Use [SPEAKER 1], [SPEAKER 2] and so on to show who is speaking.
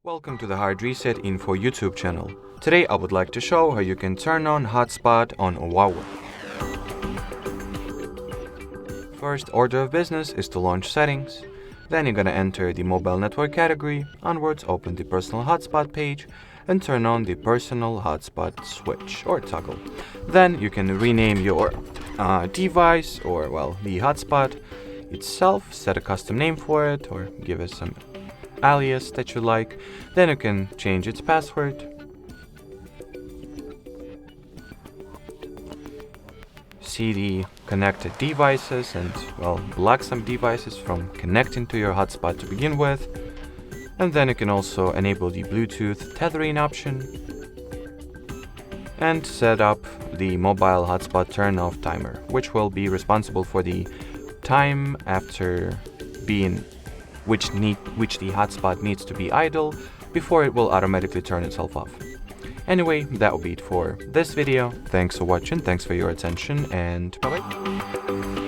[SPEAKER 1] Welcome to the HardReset.Info YouTube channel. Today I would like to show how you can turn on hotspot on Huawei. First order of business is to launch settings. Then you're gonna enter the mobile network category. Onwards, open the Personal Hotspot page and turn on the Personal Hotspot switch or toggle. Then you can rename your device or, well, the hotspot itself, set a custom name for it or give it some alias that you like. Then you can change its password. See the connected devices and, well, block some devices from connecting to your hotspot to begin with. And then you can also enable the Bluetooth tethering option and set up the mobile hotspot turn off timer, which will be responsible for the time after which the hotspot needs to be idle before it will automatically turn itself off. Anyway, that will be it for this video. Thanks for watching, thanks for your attention, and bye-bye.